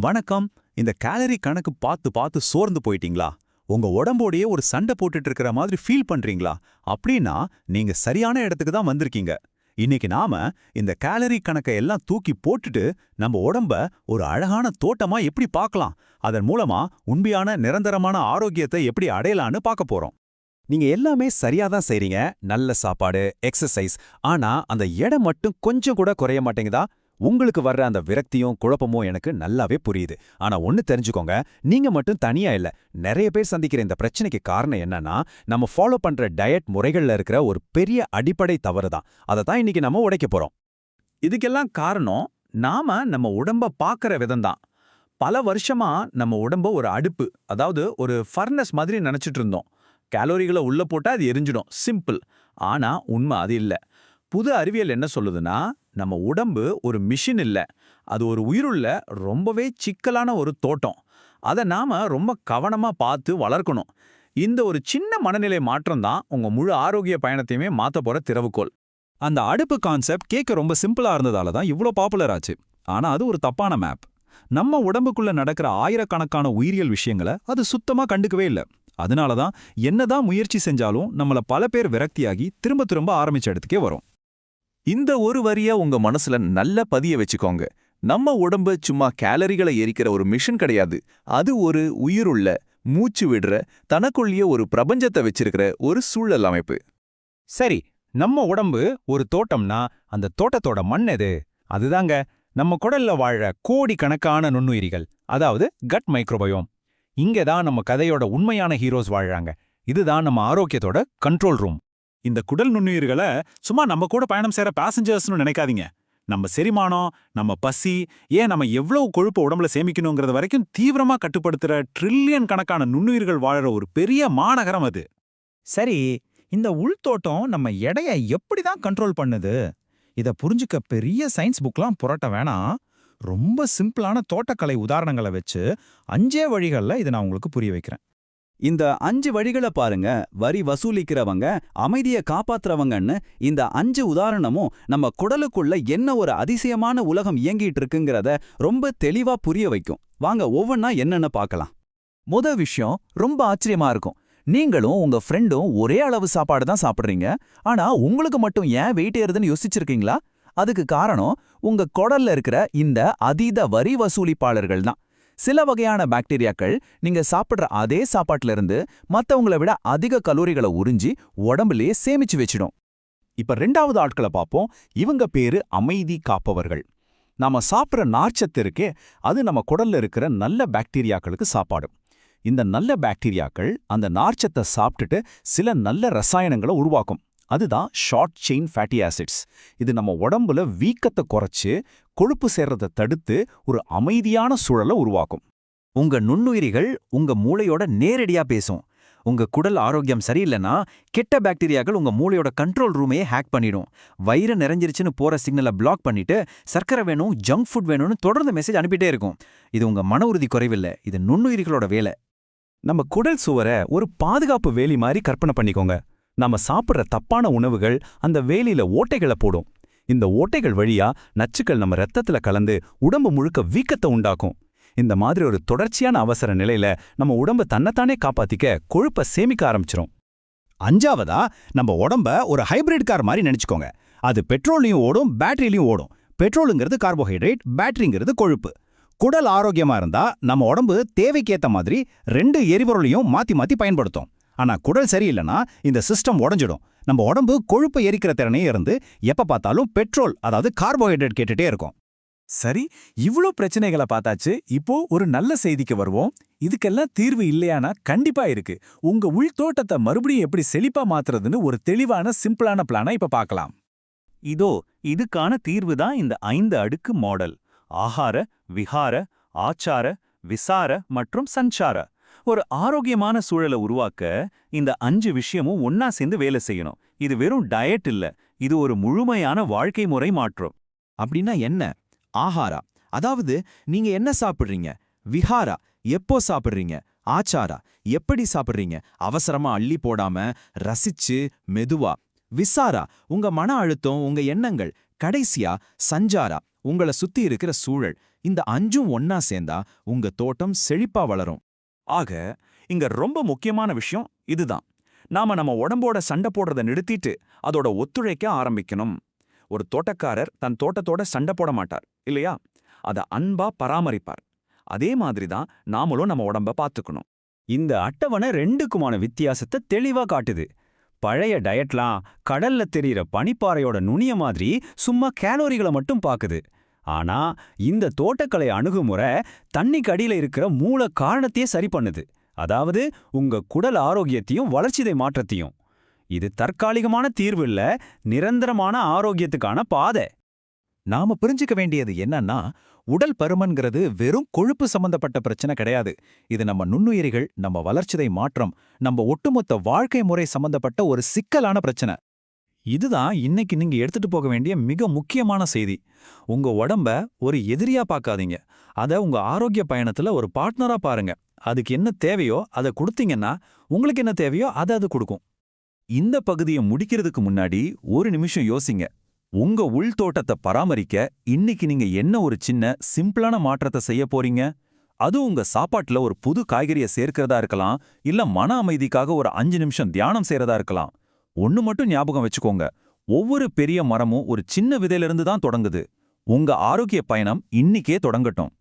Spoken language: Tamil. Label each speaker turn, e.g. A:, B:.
A: வணக்கம். இந்த கேலரி கணக்கு பார்த்து பார்த்து சோர்ந்து போயிட்டீங்களா? உங்க உடம்போடையே ஒரு சண்டை போட்டுட்டு இருக்கிற மாதிரி ஃபீல் பண்றீங்களா? அப்படின்னா நீங்க சரியான இடத்துக்கு தான் வந்திருக்கீங்க. இன்னைக்கு நாம இந்த கேலரி கணக்கை எல்லாம் தூக்கி போட்டுட்டு நம்ம உடம்ப ஒரு அழகான தோட்டமா எப்படி பார்க்கலாம், அதன் மூலமா உண்மையான நிரந்தரமான ஆரோக்கியத்தை எப்படி அடையலான்னு பார்க்க போறோம். நீங்க எல்லாமே சரியா தான் செய்றீங்க. நல்ல சாப்பாடு, எக்ஸசைஸ். ஆனா அந்த எடை மட்டும் கொஞ்சம் கூட குறைய மாட்டேங்குதா? உங்களுக்கு வர்ற அந்த விரக்தியும் குழப்பமும் எனக்கு நல்லாவே புரியுது. ஆனா ஒன்னு தெரிஞ்சுக்கோங்க, நீங்க மட்டும் தனியா இல்ல. நிறைய பேர் சந்திக்கிற இந்த பிரச்சனைக்கு காரணம் என்னன்னா, நம்ம ஃபாலோ பண்ற டயட் முறைகள்ல இருக்கிற ஒரு பெரிய அடிப்படை தவறு தான். அதை தான் இன்னைக்கு நம்ம உடைக்க போறோம். இதுக்கெல்லாம் காரணம் நம்ம உடம்ப பார்க்கற விதம் தான். பல வருஷமா நம்ம உடம்ப ஒரு அடுப்பு, அதாவது ஒரு ஃபர்னஸ் மாதிரி நினைச்சிட்டு இருந்தோம். கேலோரிகளை உள்ள போட்டா அது எரிஞ்சிடும், சிம்பிள். ஆனா உண்மை அது இல்ல. புது அறிவியல் என்ன சொல்லுதுன்னா, நம்ம உடம்பு ஒரு மிஷின் இல்ல, அது ஒரு உயிருள்ள ரொம்பவே சிக்கலான ஒரு தோட்டம். அதை நாம ரொம்ப கவனமா பார்த்து வளர்க்கணும். இந்த ஒரு சின்ன மனநிலை மாற்றம் தான் உங்க முழு ஆரோக்கிய பயணத்தையுமே மாத்த போற திறவுகோல். அந்த அடுப்பு கான்செப்ட் கேட்க ரொம்ப சிம்பிளா இருந்ததால தான் இவ்ளோ பாப்புலர் ஆச்சு. ஆனா அது ஒரு தப்பான மேப். நம்ம உடம்புக்குள்ள நடக்கிற ஆயிரக்கணக்கான உயிரியல் விஷயங்களை அது சுத்தமா கண்டுக்கவே இல்ல. அதனால தான் என்னதான் முயற்சி செஞ்சாலும் நம்மள பல பேர் விரக்தியாகி திரும்ப திரும்ப ஆரம்பிச்ச இடத்துக்கே வரும்.
B: இந்த ஒரு வரிய உங்க மனசுல நல்ல பதிய வச்சுக்கோங்க. நம்ம உடம்பு சும்மா கேலரிகளை எரிக்கிற ஒரு மிஷின் கிடையாது. அது ஒரு உயிருள்ள, மூச்சு விடுற, தனக்குள்ளேயே ஒரு பிரபஞ்சத்தை வச்சிருக்கிற ஒரு சூழல் அமைப்பு.
A: சரி, நம்ம உடம்பு ஒரு தோட்டம்னா அந்த தோட்டத்தோட மண் எது? அதுதாங்க நம்ம குடல்ல வாழற கோடிக்கணக்கான நுண்ணுயிரிகள், அதாவது கட் மைக்ரோபயோம். இங்க தான் நம்ம கதையோட உண்மையான ஹீரோஸ் வாழ்றாங்க. இதுதான் நம்ம ஆரோக்கியத்தோட கண்ட்ரோல் ரூம். இந்த குடல் நுண்ணுயிர்களை சும்மா நம்ம கூட பயணம் செய்யற பேசஞ்சர்ஸ்னு நினைக்காதீங்க. நம்ம செரிமானம், நம்ம பசி, ஏன் நம்ம எவ்வளவு கொழுப்பு உடம்புல சேமிக்கணுங்கிறது வரைக்கும் தீவிரமா கட்டுப்படுத்துற ட்ரில்லியன் கணக்கான நுண்ணுயிர்கள் வாழற ஒரு பெரிய மாநகரம் அது.
C: சரி, இந்த உள்தோட்டம் நம்ம எடையை எப்படி தான் கண்ட்ரோல் பண்ணுது? இத புரிஞ்சுக்க பெரிய சயின்ஸ் புக்லாம் புரட்ட வேணாம். ரொம்ப சிம்பிளான தோட்டக்கலை உதாரணங்களை வச்சு 5 வழிகள்ல இதை நான் உங்களுக்கு புரிய வைக்கிறேன்.
D: இந்த 5 வழிகளை பாருங்க. வரி வசூலிக்கிறவங்க, அமைதிய காப்பாத்துறவங்கன்னு இந்த 5 உதாரணமும் நம்ம குடலுக்குள்ள என்ன ஒரு அதிசயமான உலகம் இயங்கிட்டு இருக்குங்கிறத ரொம்ப தெளிவா புரிய வைக்கும். வாங்க ஒவ்வொன்னா என்னன்னு பார்க்கலாம்.
B: விஷயம் ரொம்ப ஆச்சரியமா இருக்கும். நீங்களும் உங்க ஃப்ரெண்டும் ஒரே அளவு சாப்பாடு தான் சாப்பிடுறீங்க. ஆனா உங்களுக்கு மட்டும் ஏன் வெயிட் ஏறுதுன்னு யோசிச்சிருக்கீங்களா? அதுக்கு காரணம் உங்க குடல்ல இருக்கிற இந்த அதீத வரி வசூலிப்பாளர்கள் தான். சில வகையான பாக்டீரியாக்கள் நீங்க சாப்பிடுற அதே சாப்பாட்டுல இருந்து மத்தவங்கள விட அதிக கலோரிகளை உறிஞ்சி உடம்புலயே சேமிச்சு வச்சிடும்.
A: இப்ப 2வது ஆட்களை பார்ப்போம். இவங்க பேரு அமைதி காப்பவர்கள். நாம சாப்பிட்ற நார்ச்சத்து இருக்கே, அது நம்ம குடல்ல இருக்கிற நல்ல பாக்டீரியாக்களுக்கு சாப்பாடு. இந்த நல்ல பாக்டீரியாக்கள் அந்த நார்ச்சத்தை சாப்பிட்டுட்டு சில நல்ல ரசாயனங்களை உருவாக்கும். அதுதான் ஷார்ட் செயின் ஃபேட்டி ஆசிட்ஸ். இது நம்ம உடம்புல வீக்கத்தை குறைச்சு கொழுப்பு சேர்றதை தடுத்து ஒரு அமைதியான சூழலை உருவாக்கும்.
D: உங்க நுண்ணுயிரிகள் உங்க மூளையோட நேரடியா பேசும். உங்க குடல் ஆரோக்கியம் சரியில்லைன்னா கெட்ட பாக்டீரியாக்கள் உங்க மூளையோட கண்ட்ரோல் ரூமையே ஹேக் பண்ணிடும். வயிறு நிறைஞ்சிருச்சுன்னு போற சிக்னலை பிளாக் பண்ணிட்டு சர்க்கரை வேணும், ஜங்க் ஃபுட் வேணும்னு தொடர்ந்து மெசேஜ் அனுப்பிட்டே இருக்கும். இது உங்க மன உறுதி குறைவில்லை, இது நுண்ணுயிரிகளோட வேலை.
A: நம்ம குடல் சுவரை ஒரு பாதுகாப்பு வேலி மாதிரி கற்பனை பண்ணிக்கோங்க. நம்ம சாப்பிட்ற தப்பான உணவுகள் அந்த வேலியில ஓட்டைகளை போடும். இந்த ஓட்டைகள் வழியா நச்சுக்கள் நம்ம ரத்தத்துல கலந்து உடம்பு முழுக்க வீக்கத்தை உண்டாக்கும். இந்த மாதிரி ஒரு தொடர்ச்சியான அவசர நிலையில நம்ம உடம்ப தன்னைத்தானே காப்பாத்திக்க கொழுப்பை சேமிக்க ஆரம்பிச்சிரும். 5வதா, நம்ம உடம்ப ஒரு ஹைபிரிட் கார் மாதிரி நினைச்சுக்கோங்க. அது பெட்ரோல்லையும் ஓடும், பேட்டரியிலையும் ஓடும். பெட்ரோலுங்கிறது கார்போஹைட்ரேட், பேட்டரிங்கிறது கொழுப்பு. குடல் ஆரோக்கியமா இருந்தா நம்ம உடம்பு தேவைக்கேத்த மாதிரி 2 எரிபொருளையும் மாத்தி மாத்தி பயன்படுத்தும். ஆனா குடல் சரியில்லைன்னா இந்த சிஸ்டம் உடைஞ்சிடும். நம்ம உடம்பு கொழுப்பை எரிக்கிற திறனே இருந்து எப்ப பார்த்தாலும் பெட்ரோல், அதாவது கார்போஹைட்ரேட் கேட்டுட்டே இருக்கும்.
B: சரி, இவ்ளோ பிரச்சனைகளை பார்த்தாச்சு. இப்போ ஒரு நல்ல செய்திக்கு வருவோம். இதுக்கெல்லாம் தீர்வு இல்லையானா கண்டிப்பா இருக்கு. உங்க உள்தோட்டத்தை மறுபடியும் எப்படி செழிப்பா மாத்துறதுன்னு ஒரு தெளிவான சிம்பிளான பிளானை இப்ப பார்க்கலாம்.
A: இதுக்கான தீர்வு தான் இந்த 5 அடுக்கு மாடல். ஆகார, விஹார, ஆச்சார, விசார மற்றும் சஞ்சார. ஒரு ஆரோக்கியமான சூழலை உருவாக்க இந்த 5 விஷயமும் ஒன்னா சேர்ந்து வேலை செய்யணும். இது வெறும் டயட் இல்ல, இது ஒரு முழுமையான வாழ்க்கை முறை மாற்றம்.
B: அப்படின்னா என்ன? ஆஹாரா, அதாவது நீங்க என்ன சாப்பிடுறீங்க. விஹாரா, எப்போ சாப்பிடுறீங்க. ஆச்சாரா, எப்படி சாப்பிடுறீங்க. அவசரமா அள்ளி போடாம ரசிச்சு மெதுவா. விசாரா, உங்க மன அழுத்தம், உங்க எண்ணங்கள். கடைசியா சஞ்சாரா,
C: உங்கள சுத்தி இருக்கிற சூழல், இந்த 5ம் ஒன்னா சேர்ந்தா உங்க தோட்டம் செழிப்பா வளரும்.
A: ஆக இங்க ரொம்ப முக்கியமான விஷயம் இதுதான். நாம நம்ம உடம்போட சண்டை போடுறத நிறுத்திட்டு அதோட ஒத்துழைக்க ஆரம்பிக்கணும். ஒரு தோட்டக்காரர் தன் தோட்டத்தோட சண்டை போட மாட்டார் இல்லையா? அத அன்பா பராமரிப்பார். அதே மாதிரி தான் நாமளும் நம்ம உடம்ப பார்த்துக்கணும்.
E: இந்த அட்டவணை ரெண்டுக்குமான வித்தியாசத்தை தெளிவா காட்டுது. பழைய டயட்லாம் கடல்ல தெரியிற பனிப்பாறையோட நுனிய மாதிரி சும்மா கேலோரிகளை மட்டும் பாக்குது. ஆனா இந்த தோட்டக்கலை அணுகுமுறை தண்ணிக்கு அடியில இருக்கிற மூல காரணத்தையே சரி பண்ணுது. அதாவது உங்க குடல் ஆரோக்கியத்தையும் வளர்ச்சிதை மாற்றத்தையும். இது தற்காலிகமான தீர்வு இல்ல, நிரந்தரமான ஆரோக்கியத்துக்கான பாதை.
B: நாம புரிஞ்சுக்க வேண்டியது என்னன்னா, உடல் பருமன்கிறது வெறும் கொழுப்பு சம்பந்தப்பட்ட பிரச்சனை கிடையாது. இது நம்ம நுண்ணுயிரிகள், நம்ம வளர்ச்சிதை மாற்றம், நம்ம ஒட்டுமொத்த வாழ்க்கை முறை சம்பந்தப்பட்ட ஒரு சிக்கலான பிரச்சனை.
A: இதுதான் இன்னைக்கு நீங்க எடுத்துட்டு போக வேண்டிய மிக முக்கியமான செய்தி. உங்க உடம்ப ஒரு எதிரியா பார்க்காதீங்க. அத உங்க ஆரோக்கிய பயணத்துல ஒரு பார்ட்னரா பாருங்க. அதுக்கு என்ன தேவையோ அதை கொடுத்தீங்கன்னா உங்களுக்கு என்ன தேவையோ அதை அது கொடுக்கும். இந்த பகுதியை முடிக்கிறதுக்கு முன்னாடி ஒரு நிமிஷம் யோசிங்க. உங்க உள்தோட்டத்தை பராமரிக்க இன்னைக்கு நீங்க என்ன ஒரு சின்ன சிம்பிளான மாற்றத்தை செய்ய போறீங்க? அது உங்க சாப்பாட்டுல ஒரு புது காய்கறியை சேர்க்கிறதா இருக்கலாம், இல்ல மன அமைதிக்காக ஒரு 5 நிமிஷம் தியானம் செய்யறதா இருக்கலாம். ஒண்ணு மட்டும் ஞாபகம் வச்சுக்கோங்க, ஒவ்வொரு பெரிய மரமும் ஒரு சின்ன விதையிலிருந்து தான் தொடங்குது. உங்க ஆரோக்கிய பயணம் இன்னிக்கே தொடங்கட்டும்.